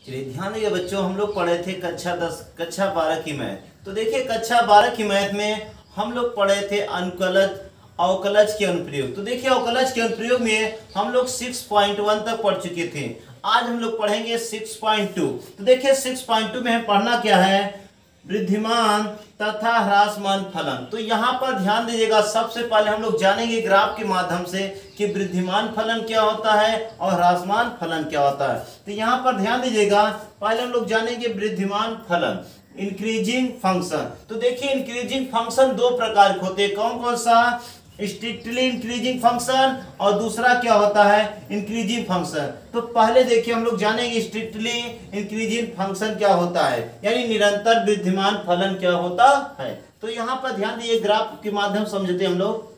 चलिए ध्यान दीजिए बच्चों, हम लोग पढ़े थे कक्षा 10 कक्षा 12 की मैथ। तो देखिए कक्षा 12 की मैथ में हम लोग पढ़े थे अनुकलज अवकलज के अनुप्रयोग। तो देखिए अवकलज के अनुप्रयोग में हम लोग 6.1 तक पढ़ चुके थे। आज हम लोग पढ़ेंगे 6.2। तो देखिए 6.2 में हमें पढ़ना क्या है, वृद्धिमान तथा ह्रासमान फलन। तो यहाँ पर ध्यान दीजिएगा, सबसे पहले हम लोग जानेंगे ग्राफ के माध्यम से कि वृद्धिमान फलन क्या होता है और ह्रासमान फलन क्या होता है। तो यहाँ पर ध्यान दीजिएगा, पहले हम लोग जानेंगे वृद्धिमान फलन, इंक्रीजिंग फंक्शन। तो देखिए इंक्रीजिंग फंक्शन दो प्रकार के होते हैं। कौन कौन सा? स्ट्रिक्टली इंक्रीजिंग फंक्शन और दूसरा क्या होता है, इंक्रीजिंग फंक्शन। तो पहले देखिए हम लोग जानेंगे स्ट्रिक्टली इंक्रीजिंग फंक्शन क्या होता है, यानी निरंतर वृद्धिमान फलन क्या होता है। तो यहाँ पर ध्यान दिए, ग्राफ के माध्यम समझते हम लोग।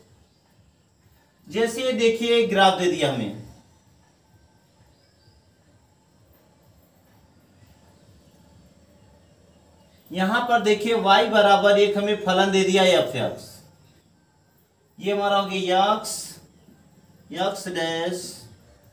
जैसे देखिए ग्राफ दे दिया हमें, यहां पर देखिए y बराबर 1 हमें फलन दे दिया एफ एक्स। ये हमारा हो गया यक्स डैश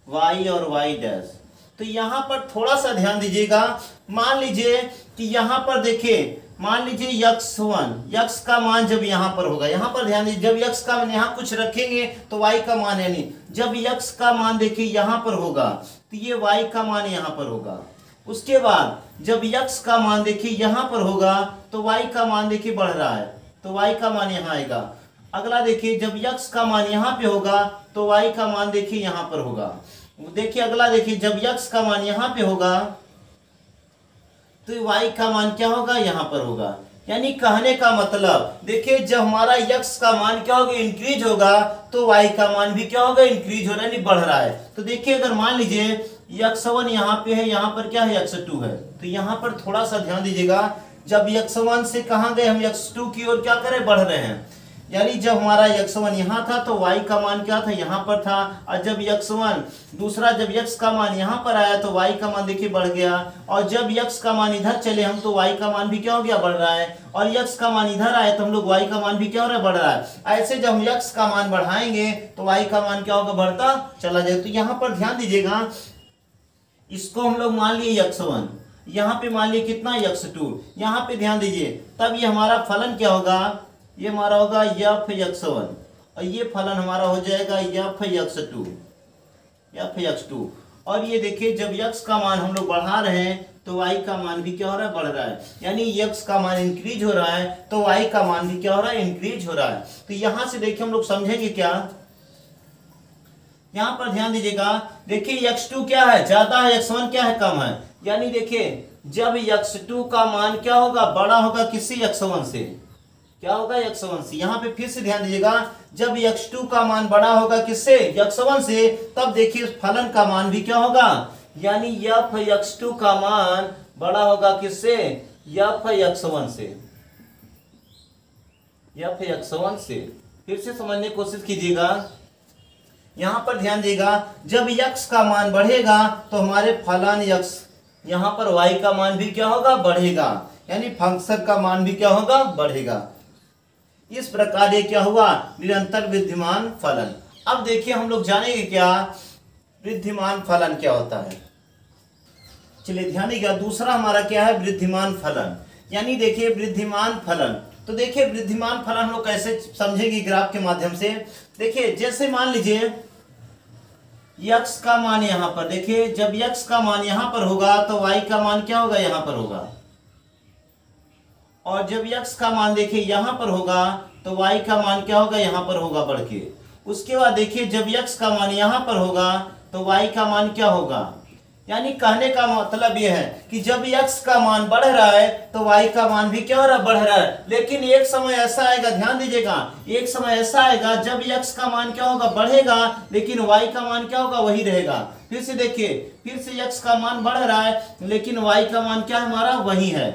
वाई और वाई डैश। तो यहां पर थोड़ा सा ध्यान दीजिएगा, मान लीजिए कि यहां पर देखिए, मान लीजिए x1, यक्स का मान जब यहां पर होगा, यहां पर ध्यान दीजिए, जब यक्स का मान यहां कुछ रखेंगे तो y का मान, यानी जब यक्स का मान देखिए यहां पर होगा तो ये y का मान यहां पर होगा। उसके बाद जब यक्स का मान देखिए यहां पर होगा तो y का मान देखिए बढ़ रहा है, तो y का मान यहां आएगा। अगला देखिए जब यक्स का मान यहाँ पे होगा तो y का मान देखिए यहाँ पर होगा। देखिए अगला देखिए जब यक्स का मान यहाँ पे होगा तो y का मान क्या होगा, यहाँ पर होगा। यानी कहने का मतलब देखिए जब हमारा यक्स का मान क्या होगा, इंक्रीज होगा, तो y का मान भी क्या होगा, इंक्रीज हो रहा है, यानी बढ़ रहा है। तो देखिए अगर मान लीजिए x1 यहाँ पे है, यहाँ पर क्या है, x2 है, तो यहाँ पर थोड़ा सा ध्यान दीजिएगा, जब x1 से कहाँ गए हम, x2 की ओर क्या करें, बढ़ रहे हैं। यानी जब हमारा x1 यहाँ था तो y का मान क्या था, यहाँ पर था, और जब x1 दूसरा जब x का मान यहाँ पर आया तो y का मान देखिए बढ़ गया, और जब x का मान इधर चले हम तो y का मान भी क्या हो गया, बढ़ रहा है, और x का मान इधर आए तो हम लोग y का मान भी क्या हो रहा है, बढ़ रहा है। ऐसे जब हम x का मान बढ़ाएंगे तो y का मान क्या होगा, बढ़ता चला जाएगा। तो यहाँ पर ध्यान दीजिएगा, इसको हम लोग मान लिए x1, यहाँ पे मान लिए कितना, x2, यहाँ पे ध्यान दीजिए, तब ये हमारा फलन क्या होगा, ये हमारा होगा एफ x1 और ये फलन हमारा हो जाएगा एफ x2। और ये देखिए जब x का मान हम लोग बढ़ा रहे हैं तो y का मान भी क्या हो रहा है, बढ़ रहा है। यानी x का मान इंक्रीज हो रहा है तो y का मान भी क्या हो रहा है, इंक्रीज हो रहा है। तो यहां से देखिए हम लोग समझेंगे क्या, यहां पर ध्यान दीजिएगा, देखिए x2 क्या है, ज्यादा है, x1 क्या है, कम है। यानी देखिए जब x2 का मान क्या होगा, बड़ा होगा किससे, x1 से, क्या होगा, x1 से। यहाँ पे फिर से ध्यान दीजिएगा, जब x2 का मान बड़ा होगा किससे, x1 से, तब देखिए फलन का मान भी क्या होगा, यानी f x2 का मान बड़ा होगा किससे, f x1 से, f x1 से। फिर से समझने की कोशिश कीजिएगा, यहाँ पर ध्यान दीजिएगा, जब x का मान बढ़ेगा तो हमारे फलन x, यहाँ पर y का मान भी क्या होगा, बढ़ेगा, यानी फंक्शन का मान भी क्या होगा, बढ़ेगा। इस प्रकार ये क्या हुआ, निरंतर वृद्धिमान फलन। अब देखिए हम लोग जानेंगे क्या वृद्धिमान फलन क्या होता है। चलिए ध्यान दीजिएगा, दूसरा हमारा क्या है, वृद्धिमान फलन। यानी देखिए वृद्धिमान फलन, तो देखिए वृद्धिमान फलन हम लोग कैसे समझेंगे, ग्राफ के माध्यम से। देखिए जैसे मान लीजिए x का मान यहाँ पर, देखिए जब x का मान यहाँ पर होगा तो y का मान क्या होगा, यहाँ पर होगा, और जब x का मान देखिए यहाँ पर होगा तो y का मान क्या होगा, यहाँ पर होगा बढ़ के। उसके बाद देखिए जब x का मान यहाँ पर होगा तो y का मान क्या होगा। यानी कहने का मतलब यह है कि जब x का मान बढ़ रहा है तो y का मान भी क्या हो रहा है, बढ़ रहा है। लेकिन एक समय ऐसा आएगा, ध्यान दीजिएगा, एक समय ऐसा आएगा जब x का मान क्या होगा, बढ़ेगा, लेकिन y का मान क्या होगा, वही रहेगा। फिर से देखिए, फिर से x का मान बढ़ रहा है लेकिन y का मान क्या हमारा, वही है।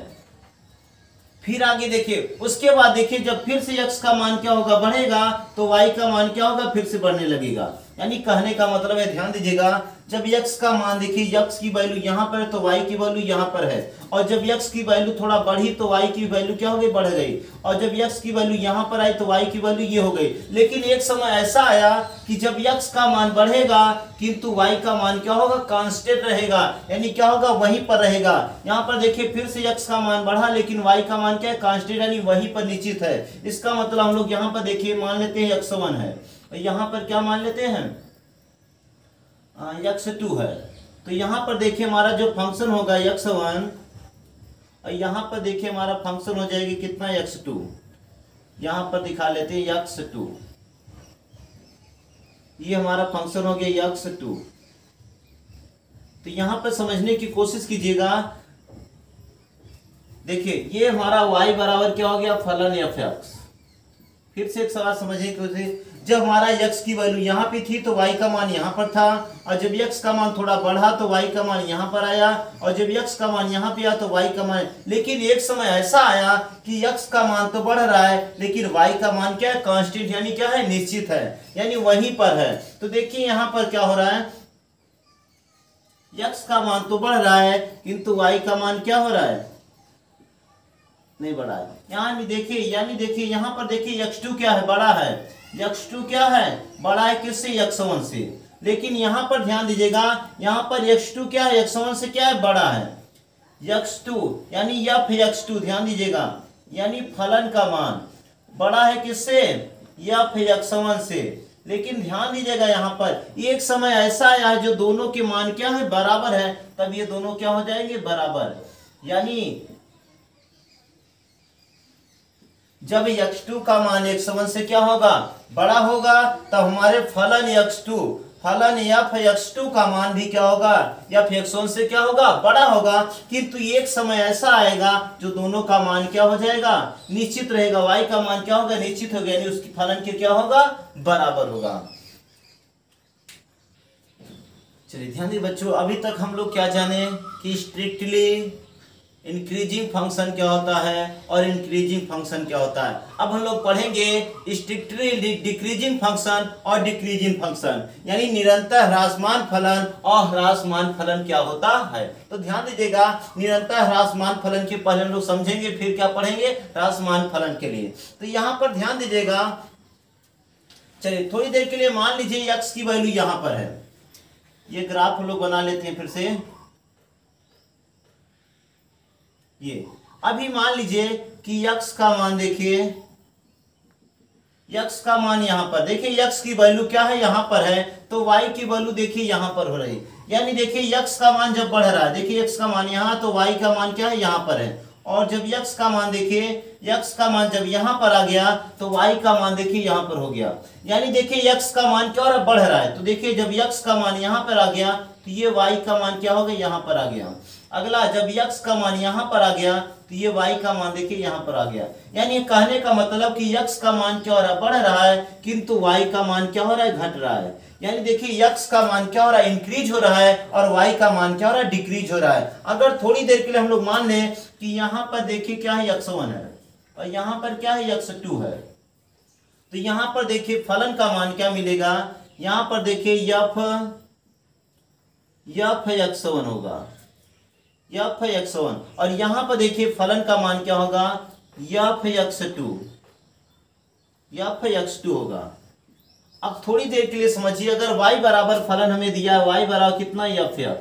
फिर आगे देखिए, उसके बाद देखिए जब फिर से x का मान क्या होगा, बढ़ेगा, तो y का मान क्या होगा, फिर से बढ़ने लगेगा। यानी कहने का मतलब है, ध्यान दीजिएगा, जब x का मान देखिए, x की वैल्यू यहाँ पर है तो y की वैल्यू यहाँ पर है, और जब x की वैल्यू थोड़ा बढ़ी तो y की वैल्यू क्या हो गई, बढ़ गई, और जब x की वैल्यू यहाँ पर आई तो y की वैल्यू ये हो गई। लेकिन एक समय ऐसा आया कि जब x का मान बढ़ेगा किंतु y का मान क्या होगा, कांस्टेंट रहेगा, यानी क्या होगा, वहीं पर रहेगा। यहाँ पर देखिए फिर से x का मान बढ़ा लेकिन y का मान क्या है, कांस्टेंट, यानी वहीं पर निश्चित है। इसका मतलब हम लोग यहाँ पर देखिए मान लेते हैं x1 है, यहाँ पर क्या मान लेते हैं, x2 है। तो यहाँ पर देखिए हमारा जो फंक्शन होगा x1, और यहाँ पर देखिए हमारा फंक्शन हो जाएगी कितना, x2। यहाँ पर दिखा लेते हैं x2, ये हमारा फंक्शन हो गया x2। तो यहाँ पर समझने की कोशिश कीजिएगा, देखिए ये हमारा y बराबर क्या हो गया, फलन f(x). फिर से एक सवाल समझिए कि जब हमारा x की वैल्यू यहाँ पे थी तो y का मान यहाँ पर था, और जब x का मान थोड़ा बढ़ा तो y का मान यहाँ पर आया, और जब x का मान यहाँ पे आया तो y का मान, लेकिन एक समय ऐसा आया कि x का मान तो बढ़ रहा है लेकिन y का मान क्या है, कांस्टेंट, यानी क्या है, निश्चित है, यानी वहीं पर है। तो देखिए यहाँ पर क्या हो रहा है, x का मान तो बढ़ रहा है किंतु y का मान क्या हो रहा है, नहीं बढ़ा है। यानी देखिए यहाँ पर देखिए x2 क्या है, बड़ा है, x2 क्या है, बड़ा है किससे, x1 से। लेकिन यहाँ पर ध्यान दीजिएगा, यहाँ पर x2 क्या है, x1 से क्या है, बड़ा है, x2 यानी f(x2), ध्यान दीजिएगा, यानी फलन का मान बड़ा है किससे, f(x1) से। लेकिन ध्यान दीजिएगा यहाँ पर एक समय ऐसा आया है जो दोनों के मान क्या है, बराबर है, तब ये दोनों क्या हो जाएंगे, बराबर। यानी जब x2 का मान x1 से क्या होगा, बड़ा होगा, तब हमारे फलन x2, फलन f(x2) का मान भी क्या होगा, f(x1) से क्या होगा, बड़ा होगा। किंतु एक समय ऐसा आएगा जो दोनों का मान क्या हो जाएगा, निश्चित रहेगा, y का मान क्या होगा, निश्चित होगा, यानी उसकी फलन के क्या होगा, बराबर होगा। चलिए ध्यान दीजिए बच्चों, अभी तक हम लोग क्या जाने कि स्ट्रिक्टली इंक्रीजिंग फंक्शन क्या होता है और इंक्रीजिंग फंक्शन क्या होता है। अब हम लोग पढ़ेंगे स्ट्रिक्टली डिक्रीजिंग फंक्शन और डिक्रीजिंग फंक्शन, यानी निरंतर ह्रासमान फलन और ह्रासमान फलन क्या होता है। तो ध्यान दीजिएगा, निरंतर ह्रासमान फलन के पहले हम लोग समझेंगे, फिर क्या पढ़ेंगे, ह्रासमान फलन के लिए। तो यहाँ पर ध्यान दीजिएगा, चलिए थोड़ी देर के लिए मान लीजिए x की वैल्यू यहाँ पर है, ये ग्राफ हम लोग बना लेते हैं फिर से। ये अभी मान लीजिए कि x का मान देखिए, x का मान यहां पर देखिए, x की वैल्यू क्या है, यहां पर है, तो y की वैल्यू देखिए यहां पर हो रही, यानी देखिए x का मान जब बढ़ रहा है, देखिए x का मान यहां, तो y का मान क्या है, यहां पर है, और जब x का मान देखिए, x का मान जब यहां पर आ गया तो y का मान देखिए यहां पर हो गया, यानी देखिए x का मान क्या हो रहा है, बढ़ रहा है। तो देखिए जब x का मान यहां पर आ गया तो ये y का मान क्या हो गया, यहां पर आ गया। अगला जब x का मान यहां पर आ गया तो ये y का मान देखिए यहां पर आ गया, यानी कहने का मतलब कि x का मान क्या हो रहा है, बढ़ रहा है, किंतु y का मान क्या हो रहा है, घट रहा है। यानी देखिए x का मान क्या हो रहा है, इंक्रीज हो रहा है, और y का मान क्या हो रहा है, डिक्रीज हो रहा है। अगर थोड़ी देर के लिए हम लोग मान लें कि यहाँ पर देखिए क्या है, x1 है, और यहाँ पर क्या है, x2 है, तो यहाँ पर देखिए फलन का मान क्या मिलेगा, यहाँ पर देखिए f(x1) होगा, f(x1), और यहां पर देखिए फलन का मान क्या होगा, f(x2) होगा। अब थोड़ी देर के लिए समझिए, अगर y बराबर फलन हमें दिया है, y बराबर कितना, f(x),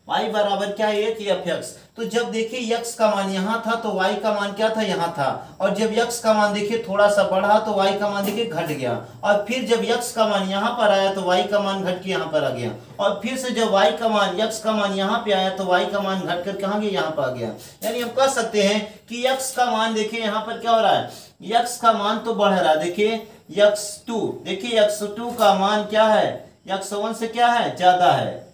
y बराबर क्या है, 1 f(x), तो जब देखिए x का मान यहां था तो y का मान क्या था, यहां था, और जब x का मान देखिए थोड़ा सा बढ़ा तो y का मान देखिए घट गया, और फिर जब x का मान यहां पर आया तो y का मान घट के यहां पर आ गया, और फिर से जब y का मान x का मान यहां पे आया तो y का मान घट कर कहां गया, यहां पर आ गया। यानी हम कह सकते हैं कि x का मान देखिए यहां पर क्या हो रहा है, x का मान तो बढ़ रहा है, देखिए x2, देखिए x2 का मान क्या है, x1 से क्या है, ज्यादा है,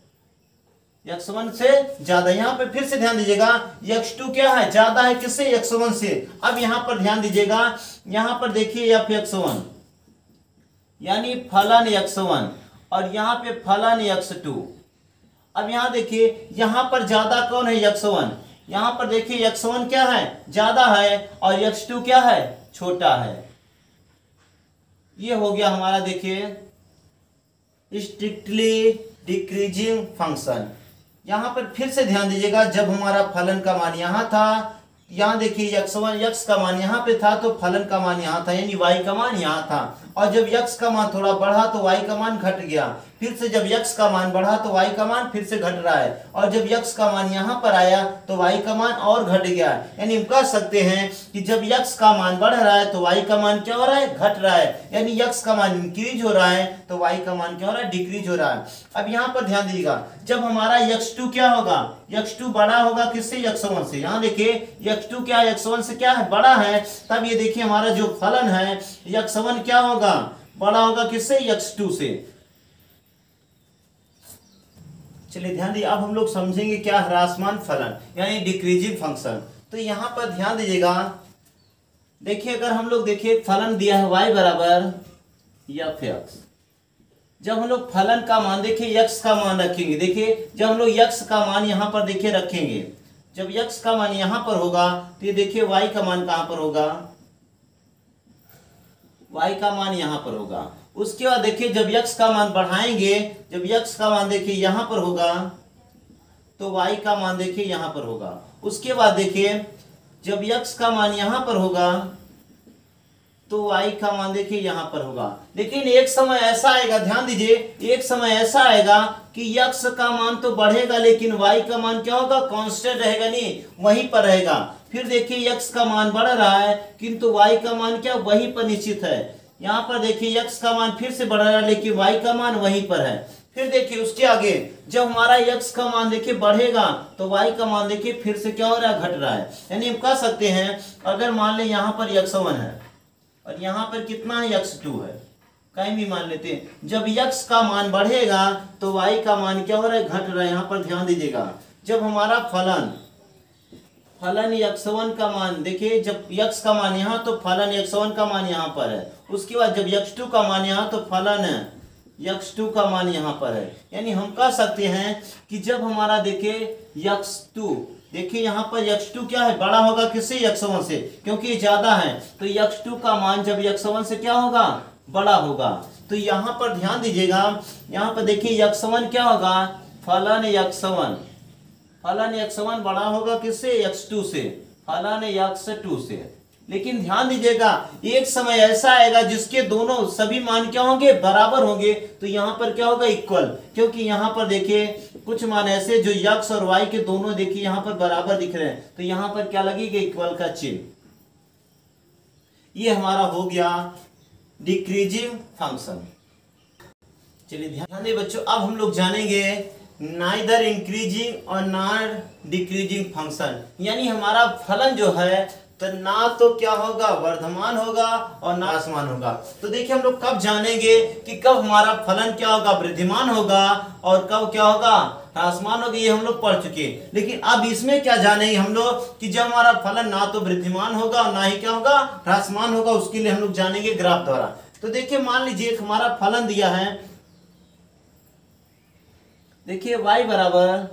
x1 से ज्यादा। यहाँ पे फिर से ध्यान दीजिएगा, x2 क्या है, ज्यादा है किससे, x1 से। अब यहाँ पर ध्यान दीजिएगा, यहाँ पर देखिए f(x1) यानी फलन x1, और यहाँ पे फलन x2। अब यहाँ देखिए यहाँ पर ज्यादा कौन है, x1, यहाँ पर देखिए x1 क्या है, ज्यादा है, और x2 क्या है, छोटा है। ये हो गया हमारा देखिए स्ट्रिक्टली डिक्रीजिंग फंक्शन। यहाँ पर फिर से ध्यान दीजिएगा, जब हमारा फलन का मान यहाँ था, यहाँ देखिए यक्स का मान यहाँ पे था तो फलन का मान यहाँ था, यानी y का मान यहाँ था। और जब यक्स का मान थोड़ा बढ़ा तो y का मान घट गया, फिर से जब यक्स का मान बढ़ा तो y का मान फिर से घट रहा है, और जब यक्स का मान यहाँ पर आया तो y का मान और घट गया। यानी हम कह सकते हैं कि जब यक्स का मान बढ़ रहा है तो y का मान क्या हो रहा है, घट रहा है। यानी यक्स का मान इंक्रीज हो रहा है तो y का मान क्या हो रहा है, डिक्रीज हो रहा है। अब यहाँ पर ध्यान दीजिएगा, जब हमारा x2 क्या होगा, x2 बड़ा होगा किससे, x1 से। यहाँ देखिए x2 क्या है, x1 से क्या है, बड़ा है। तब ये देखिए हमारा जो फलन है x1 क्या होगा, बड़ा होगा किससे, x2 से। चलिए ध्यान दीजिए, अब हम लोग समझेंगे क्या ह्रासमान फलन यानी डिक्रीजिंग फंक्शन। तो यहाँ पर ध्यान दीजिएगा, देखिए अगर हम लोग देखिए फलन दिया है y बराबर f(x), जब हम लोग फलन का मान देखिए x का मान रखेंगे, देखिए जब हम लोग x का मान यहाँ पर देखिए रखेंगे, जब x का मान यहाँ पर होगा तो ये देखिए y का मान कहाँ पर होगा, y का मान यहाँ पर होगा। उसके बाद देखिए जब x का मान बढ़ाएंगे, जब x का मान देखिए यहाँ पर होगा तो y का मान देखिए यहाँ पर होगा। उसके बाद देखिए जब x का मान यहाँ पर होगा तो y का मान देखिए यहाँ पर होगा। लेकिन एक समय ऐसा आएगा, ध्यान दीजिए, एक समय ऐसा आएगा कि x का मान तो बढ़ेगा लेकिन y का मान क्या होगा, कांस्टेंट रहेगा, नहीं वहीं पर रहेगा। फिर देखिए x का मान बढ़ रहा है किंतु y का मान क्या वहीं पर निश्चित है। यहाँ पर देखिए x का मान फिर से बढ़ रहा है लेकिन y का मान वहीं पर है। फिर देखिए उसके आगे जब हमारा x का मान देखिए बढ़ेगा तो y का मान देखिए फिर से क्या हो रहा है, घट रहा है। यानी हम कह सकते हैं अगर मान लें यहाँ पर x1 है और यहाँ पर कितना है, x2 है, कहीं भी मान लेते हैं, जब x का मान बढ़ेगा तो y का मान क्या हो रहा है, घट रहा है। यहाँ पर ध्यान दीजिएगा, जब हमारा फलन x1 का मान देखिए, जब x का मान यहाँ तो फलन x1 का मान यहाँ पर है, उसके बाद जब x2 का मान यहाँ तो फलन x2 का मान यहाँ पर है। यानी हम कह सकते हैं कि जब हमारा देखिए x2, देखिए यहाँ पर x2 क्या है, बड़ा होगा किससे, x1 से, क्योंकि ये ज्यादा है तो x2 का मान जब x1 से क्या होगा, बड़ा होगा। तो यहाँ पर ध्यान दीजिएगा, यहाँ पर देखिए x1 क्या होगा, फलन x1 बड़ा होगा किससे, x2 से, फलन x2 से। लेकिन ध्यान दीजिएगा एक समय ऐसा आएगा जिसके दोनों सभी मान क्या होंगे, बराबर होंगे। तो यहाँ पर क्या होगा, इक्वल, क्योंकि यहाँ पर देखिए कुछ मान ऐसे जो x और y के दोनों देखिए यहाँ पर बराबर दिख रहे हैं, तो यहाँ पर क्या लगेगा, इक्वल का चिन्ह। ये हमारा हो गया डिक्रीजिंग फंक्शन। चलिए ध्यान दें बच्चों, अब हम लोग जानेंगे नाइदर इंक्रीजिंग और नॉट डिक्रीजिंग फंक्शन। यानी हमारा फलन जो है तो ना तो क्या होगा, वर्धमान होगा और ना ह्रासमान होगा। तो देखिए हम लोग कब जानेंगे कि कब हमारा फलन क्या होगा, वृद्धिमान होगा और कब क्या होगा, ह्रासमान होगा, ये हम लोग पढ़ चुके। लेकिन अब इसमें क्या जानेंगे हम लोग कि जब हमारा फलन ना तो वृद्धिमान होगा और ना ही क्या होगा, ह्रासमान होगा, उसके लिए हम लोग जानेंगे ग्राफ द्वारा। तो देखिए मान लीजिए हमारा फलन दिया है, देखिए y बराबर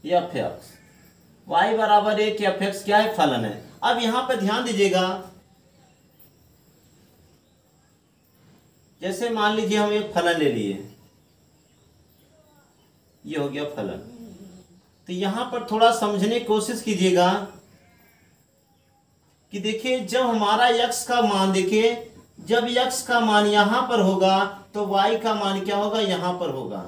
f(x), y बराबर एक f(x) क्या है, फलन है। अब यहां पर ध्यान दीजिएगा, जैसे मान लीजिए हम एक फलन ले लिए, ये हो गया फलन। तो यहां पर थोड़ा समझने की कोशिश कीजिएगा कि देखिए जब हमारा x का मान, देखिए जब x का मान यहां पर होगा तो y का मान क्या होगा, यहां पर होगा।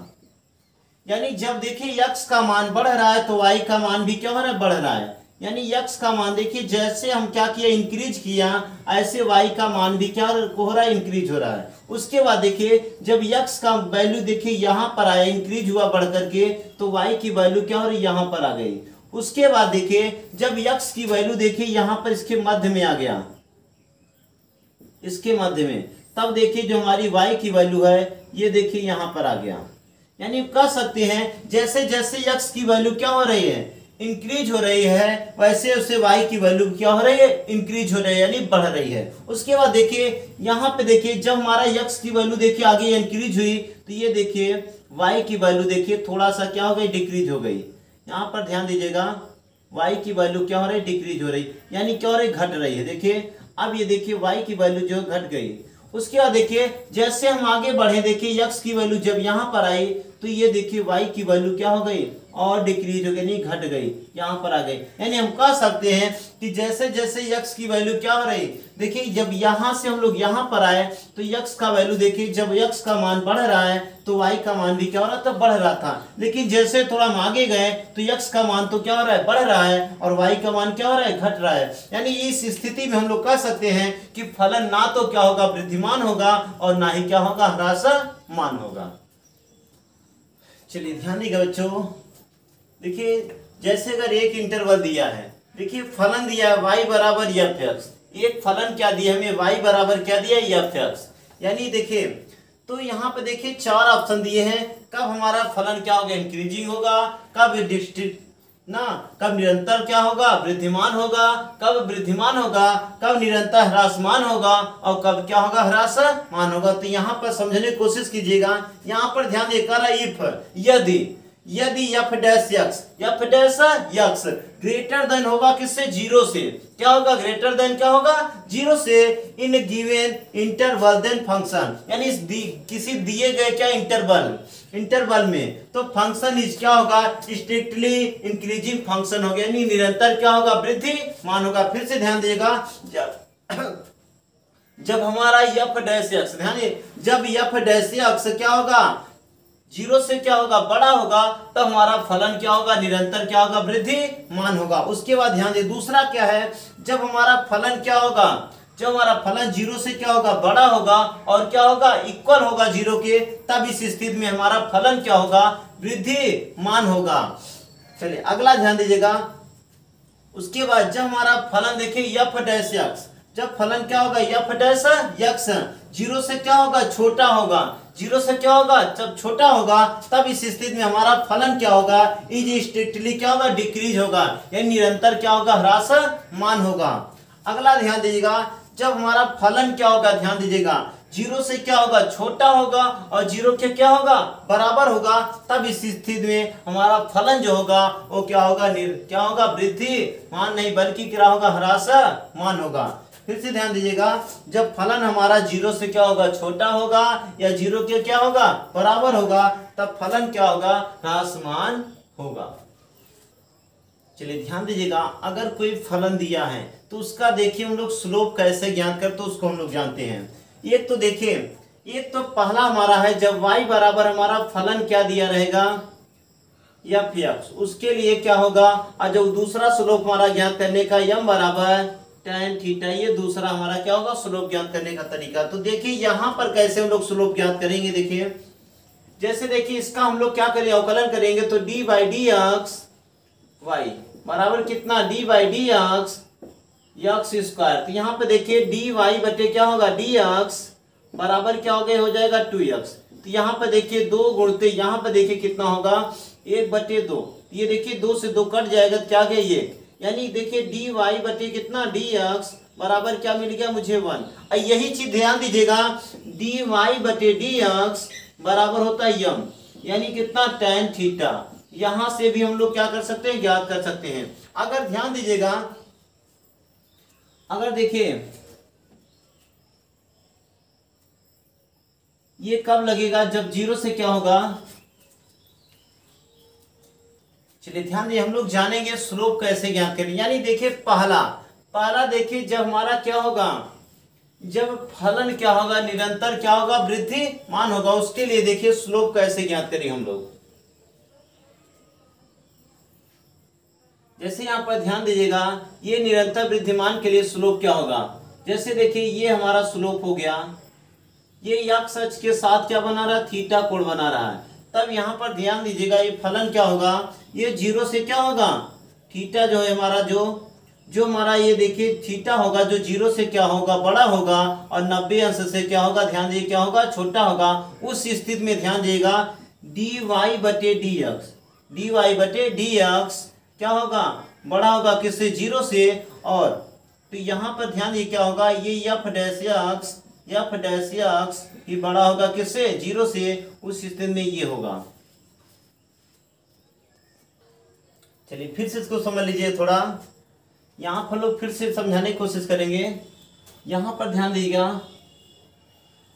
यानी जब देखिए x का मान बढ़ रहा है तो y का मान भी क्या हो रहा है, बढ़ रहा है। यानी x का मान देखिए जैसे हम क्या किया, इंक्रीज किया, ऐसे y का मान भी क्या हो रहा है, इंक्रीज हो रहा है। उसके बाद देखिए जब x का वैल्यू देखिए यहाँ पर आया, इंक्रीज हुआ बढ़ करके, तो y की वैल्यू क्या हो रही है, यहाँ पर आ गई। उसके बाद देखिए जब x की वैल्यू देखिए यहाँ पर इसके मध्य में आ गया, इसके मध्य में, तब देखिए जो हमारी y की वैल्यू है ये देखिए यहाँ पर आ गया। यानी कह सकते हैं जैसे जैसे x की वैल्यू क्या हो रही है, इंक्रीज हो रही है, वैसे उससे y की वैल्यू क्या हो रही है, इंक्रीज हो रही है, यानी बढ़ रही है। उसके बाद देखिए यहाँ पे देखिए जब हमारा x की वैल्यू देखिए आगे इंक्रीज हुई तो ये देखिए y की वैल्यू देखिए थोड़ा सा क्या हो गई, डिक्रीज हो गई। यहाँ पर ध्यान दीजिएगा y की वैल्यू क्या हो रही है, डिक्रीज हो रही, यानी क्या हो रही है, घट रही है। देखिए अब ये देखिए y की वैल्यू जो घट गई। उसके बाद देखिए जैसे हम आगे बढ़े, देखिए x की वैल्यू जब यहाँ पर आई तो ये देखिए y की वैल्यू क्या हो गई, और डिक्रीज हो गई, नहीं घट गई, यहाँ पर आ गई। यानी हम कह सकते हैं कि जैसे जैसे x की वैल्यू क्या हो रही, देखिए जब यहाँ से हम लोग यहाँ पर आए तो x का वैल्यू देखिए जब x का मान बढ़ रहा है तो y का मान भी क्या हो रहा था, बढ़ रहा था। लेकिन जैसे थोड़ा हम आगे गए तो x का मान तो क्या हो रहा है, बढ़ रहा है, और y का मान क्या हो रहा है, घट रहा है। यानी इस स्थिति में हम लोग कह सकते हैं कि फलन ना तो क्या होगा, वृद्धिमान होगा, और ना ही क्या होगा, ह्रासमान होगा। चलिए ध्यान दीजिएगा बच्चों, देखिए जैसे अगर एक इंटरवल दिया है, देखिए फलन दिया है y बराबर f(x), एक फलन क्या दिया हमें, y बराबर क्या दिया है, f(x). यानी देखिए तो यहाँ पे देखिए चार ऑप्शन दिए हैं, कब हमारा फलन क्या होगा, इंक्रीजिंग होगा, कब डिस्ट्रिक्ट ना, कब निरंतर क्या होगा, वृद्धिमान होगा, कब वृद्धिमान होगा, कब निरंतर ह्रासमान होगा, और कब क्या होगा, ह्रासमान होगा। तो यहाँ पर समझने की कोशिश कीजिएगा। यहाँ पर ध्यान देकर इफ यदि f dash x greater than होगा किससे, जीरो से, क्या होगा, ग्रेटर देन क्या होगा, जीरो से, in given interval then function, यानी किसी दिए गए क्या इंटरवल में तो फंक्शन इज क्या होगा, स्ट्रिक्टली इंक्रीजिंग फंक्शन हो गया, यानी निरंतर क्या होगा, वृद्धिमान होगा। फिर से ध्यान दिएगा, जब हमारा f डैश x, ध्यान जब f डैश x क्या होगा, जीरो से क्या होगा, बड़ा होगा, तब हमारा फलन क्या होगा, निरंतर क्या होगा, वृद्धिमान होगा। उसके बाद ध्यान दे दूसरा क्या है, जब हमारा फलन क्या होगा, जब हमारा फलन जीरो से क्या होगा, बड़ा होगा, और क्या होगा, इक्वल होगा जीरो के, तब इस स्थिति में हमारा फलन क्या होगा, वृद्धिमान होगा। चलिए अगला ध्यान दीजिएगा। उसके बाद जब हमारा फलन देखिए f डैश x, जब फलन क्या होगा, f डैश x जीरो से क्या होगा, छोटा होगा, जीरो से क्या होगा, जब छोटा होगा, तब इस स्थिति में हमारा फलन क्या होगा, इज स्ट्रिक्टली क्या होगा, डिक्रीज होगा, यानी निरंतर क्या होगा, ह्रासमान होगा। अगला ध्यान दीजिएगा, जब हमारा फलन क्या होगा, ध्यान दीजिएगा, जीरो से क्या होगा, छोटा होगा, और जीरो के क्या होगा, बराबर होगा, तब इस स्थिति में हमारा फलन जो होगा वो क्या होगा, क्या होगा, वृद्धिमान नहीं बल्कि क्या होगा, ह्रासमान होगा। फिर से ध्यान दीजिएगा, जब फलन हमारा जीरो से क्या होगा, छोटा होगा, या जीरो के क्या होगा, बराबर होगा, तब फलन क्या होगा, ह्रासमान होगा। चलिए ध्यान दीजिएगा, अगर कोई फलन दिया है तो उसका देखिए हम लोग स्लोप कैसे ज्ञात करते हैं, उसको हम लोग जानते हैं। एक तो देखिए, एक तो पहला हमारा है, जब y बराबर हमारा फलन क्या दिया रहेगा, f(x), उसके लिए क्या होगा, और जो दूसरा स्लोप हमारा ज्ञात करने का m बराबर tan थीटा, ये दूसरा हमारा क्या होगा, स्लोप ज्ञात करने का तरीका। तो देखिए यहाँ पर कैसे हम लोग स्लोप ज्ञात करेंगे, देखिए जैसे देखिए इसका हम लोग क्या करेंगे, अवकलन करेंगे, तो d/dx y बराबर कितना, d/dx x स्क्वायर। तो यहाँ पे देखिए dy बटे क्या होगा, dx बराबर क्या हो गया, हो जाएगा 2x। तो यहाँ पे देखिए दो गुणते, यहाँ पे देखिए कितना होगा, 1/2, ये देखिए 2 से 2 कट जाएगा, क्या गया ये, यानी देखिए dy बटे कितना, dx बराबर क्या मिल गया मुझे 1। यही चीज ध्यान दीजिएगा, dy बटे dx बराबर होता है m, यानी कितना, tan थीटा। यहां से भी हम लोग क्या कर सकते हैं, ज्ञात कर सकते हैं। अगर ध्यान दीजिएगा, अगर देखिए ये कब लगेगा, जब जीरो से क्या होगा, चलिए ध्यान दिए, हम लोग जानेंगे स्लोप कैसे ज्ञात करें। यानी देखिए पहला देखिए जब हमारा क्या होगा, जब फलन क्या होगा, निरंतर क्या होगा, वृद्धिमान होगा, उसके लिए देखिए स्लोप कैसे ज्ञात करें हम लोग। जैसे यहाँ पर ध्यान दीजिएगा, ये निरंतर वृद्धिमान के लिए स्लोप क्या होगा, जैसे देखिए ये हमारा स्लोप हो गया, ये x अक्ष के साथ क्या बना रहा है, थीटा कोण बना रहा है। तब यहाँ पर ध्यान दीजिएगा, ये फलन क्या होगा, ये जीरो से क्या होगा, थीटा जो है हमारा जो हमारा ये देखिए थीटा होगा, जो जीरो से क्या होगा, बड़ा होगा, और 90 अंश से क्या होगा, ध्यान दीजिए क्या होगा, छोटा होगा। उस स्थिति में ध्यान दीजिएगा, dy बटे dx क्या होगा, बड़ा होगा किससे, जीरो से। और तो यहाँ पर ध्यान दीजिए क्या होगा, ये f डैश x ये बड़ा होगा किससे, जीरो से। उस स्थिति में ये होगा। चलिए फिर से इसको समझ लीजिए थोड़ा, यहाँ पर लोग फिर से समझाने की कोशिश करेंगे। यहाँ पर ध्यान दीजिएगा,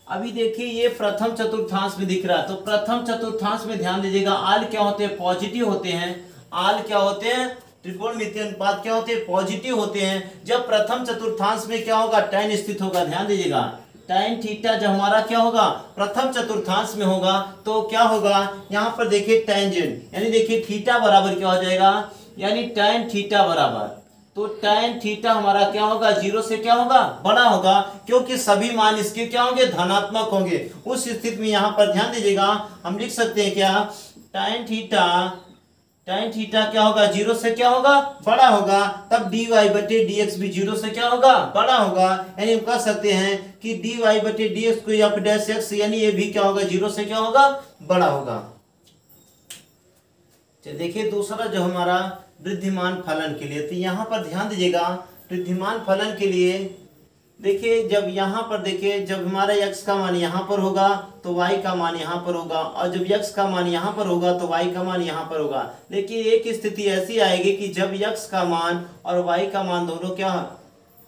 अभी देखिए ये प्रथम चतुर्थांश में दिख रहा है, तो प्रथम चतुर्थांश में ध्यान दीजिएगा आल क्या होते हैं, पॉजिटिव होते हैं। आल क्या होते हैं, त्रिकोणमितीय अनुपात क्या होते हैं, पॉजिटिव होते हैं। जब प्रथम चतुर्थांश में क्या होगा, tan स्थित होगा। ध्यान दीजिएगा tan थीटा जब हमारा क्या होगा, प्रथम चतुर्थांश में होगा, तो क्या होगा, यहाँ पर देखिए टेंजेंट, यानी देखिए थीटा बराबर क्या हो जाएगा, यानी tan थीटा बराबर, तो tan थीटा हमारा क्या होगा, 0 से क्या होगा, बड़ा होगा, क्योंकि सभी मान इसके क्या होंगे, धनात्मक होंगे। उस स्थिति में यहाँ पर ध्यान दीजिएगा हम लिख सकते हैं क्या, tan थीटा क्या होगा, 0 से क्या होगा, बड़ा होगा, तब dy बटे dx भी 0 से क्या होगा, बड़ा होगा। यानी हम कह सकते हैं कि dy बटे dx को f डैश x, यानी ये भी क्या होगा, 0 से क्या होगा, बड़ा होगा। चलिए देखिए दूसरा जो हमारा वृद्धिमान फलन के लिए, तो यहाँ पर ध्यान दीजिएगा वृद्धिमान फलन के लिए देखिए, जब यहाँ पर देखिए जब हमारा x का मान यहाँ पर होगा तो y का मान यहाँ पर होगा, और जब x का मान यहाँ पर होगा तो y का मान यहाँ पर होगा। लेकिन एक स्थिति ऐसी आएगी कि जब x का मान और y का मान दोनों क्या,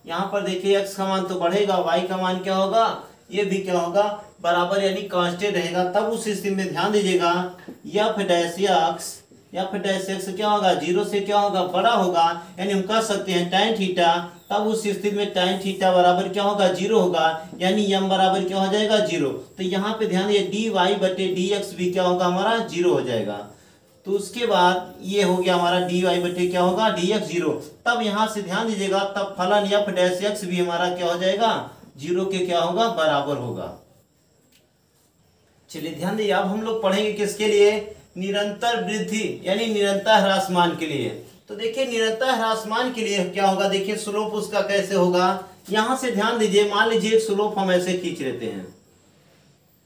यहाँ पर देखिए x का मान तो बढ़ेगा, y का मान क्या होगा, ये भी क्या होगा, बराबर यानी कांस्टेंट रहेगा। तब उस स्थिति में ध्यान दीजिएगा f डैश x क्या होगा, 0 से क्या होगा, बड़ा होगा। यानी हम कह सकते हैं tan थीटा, तब उस स्थिति में tan थीटा बराबर क्या होगा, 0 होगा, यानी m बराबर क्या हो जाएगा, 0। तो यहाँ पे ध्यान दिए dy बटे dx भी क्या होगा, हमारा 0 हो जाएगा। तो उसके बाद ये हो गया हमारा dy बटे क्या होगा, dx 0। तब यहाँ से ध्यान दीजिएगा तब फलन f डैश x भी हमारा क्या हो जाएगा, 0 के क्या होगा, बराबर होगा। चलिए ध्यान दीजिए अब हम लोग पढ़ेंगे किसके लिए, निरंतर वृद्धि यानी निरंतर ह्रासमान के लिए। तो देखिए निरंतर ह्रासमान के लिए क्या होगा, देखिए स्लोप उसका कैसे होगा। यहां से ध्यान दीजिए, मान लीजिए एक स्लोप हम ऐसे खींच लेते हैं,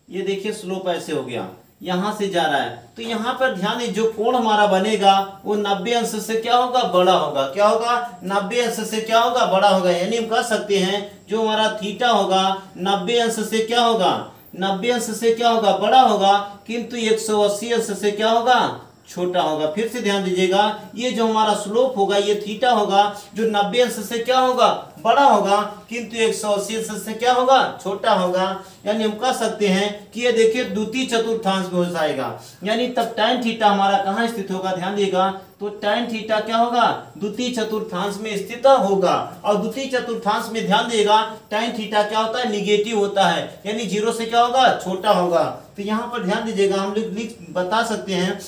ये देखिए स्लोप ऐसे हो गया, यहां से जा रहा है, तो यहां पर ध्यान दीजिए जो कोण हमारा बनेगा वो 90 अंश से क्या होगा, बड़ा होगा। क्या होगा, 90 अंश से क्या होगा, बड़ा होगा। यानी हम कह सकते हैं जो हमारा थीटा होगा 90 अंश से क्या होगा, 90 अंश से क्या होगा, बड़ा होगा, किंतु 180 अंश से क्या होगा, छोटा होगा। फिर से ध्यान दीजिएगा ये जो हमारा स्लोप होगा ये थीटा होगा, जो 90 अंश से क्या होगा, बड़ा होगा, किंतु 180 अंश से क्या होगा, छोटा होगा। यानी हम कह सकते हैं कि ये देखिए द्वितीय चतुर्थांश में हो जाएगा। यानी तब tan थीटा हमारा कहाँ स्थित होगा, ध्यान दीजिएगा, तो tan थीटा क्या होगा, द्वितीय चतुर्थांश में स्थित होगा। और द्वितीय चतुर्थांश में ध्यान दीजिएगा tan थीटा क्या होता है, निगेटिव होता है, यानी 0 से क्या होगा, छोटा होगा। तो यहाँ पर ध्यान दीजिएगा हम लिख बता सकते हैं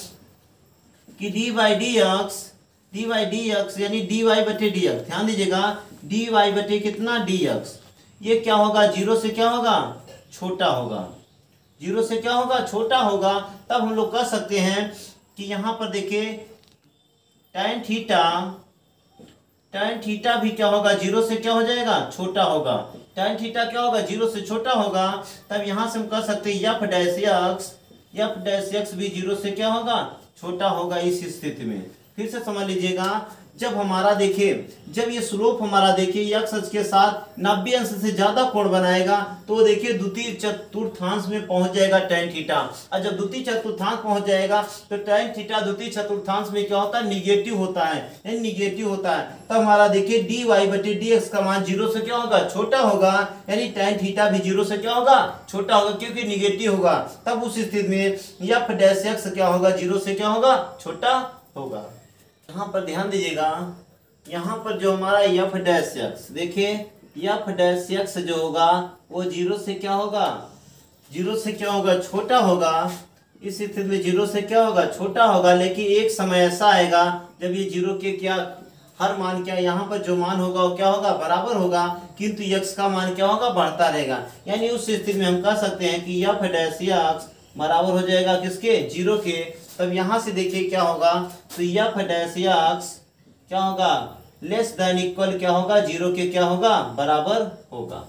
कि dy dx यानी dy बटे dx, ध्यान दीजिएगा dy बटे कितना, dx, ये क्या होगा, 0 से क्या होगा, छोटा होगा, 0 से क्या होगा, छोटा होगा। तब हम लोग कह सकते हैं कि यहाँ पर देखिए tan थीटा भी क्या होगा, 0 से क्या हो जाएगा, छोटा होगा। tan थीटा क्या होगा, 0 से छोटा होगा। तब यहाँ से हम कह सकते हैं f डैश x भी 0 से क्या होगा, छोटा होगा। इस स्थिति में फिर से समझ लीजिएगा, जब हमारा देखिए जब ये स्लोप हमारा देखिए x अक्ष के साथ 90 अंश से ज्यादा कोण बनाएगा, तो देखिए द्वितीय चतुर्थांश में पहुंच जाएगा tan थीटा। और जब द्वितीय चतुर्थांश पहुंच जाएगा तो tan थीटा द्वितीय चतुर्थांश में क्या होता है, निगेटिव होता है, यानी निगेटिव होता है। तब हमारा देखिए dy बटे dx का मान 0 से क्या होगा, छोटा होगा, यानी tan थीटा भी 0 से क्या होगा, छोटा होगा, क्योंकि निगेटिव होगा। तब उस स्थिति में f डैश x क्या होगा, 0 से क्या होगा, छोटा होगा। यहाँ पर ध्यान दीजिएगा, यहाँ पर जो हमारा f डैश x, देखिए f डैश x जो होगा वो 0 से क्या होगा, 0 से क्या होगा, छोटा होगा। इस स्थिति में 0 से क्या होगा, छोटा होगा। लेकिन एक समय ऐसा आएगा जब ये 0 के क्या हर मान क्या, यहाँ पर जो मान होगा वो क्या होगा, बराबर होगा, किंतु x का मान क्या होगा, बढ़ता रहेगा। यानी उस स्थिति में हम कह सकते हैं कि f डैश x बराबर हो जाएगा किसके, 0 के। तब यहाँ से देखिए क्या होगा, तो f डैश x क्या होगा, लेस देन इक्वल क्या होगा, 0 के क्या होगा, बराबर होगा।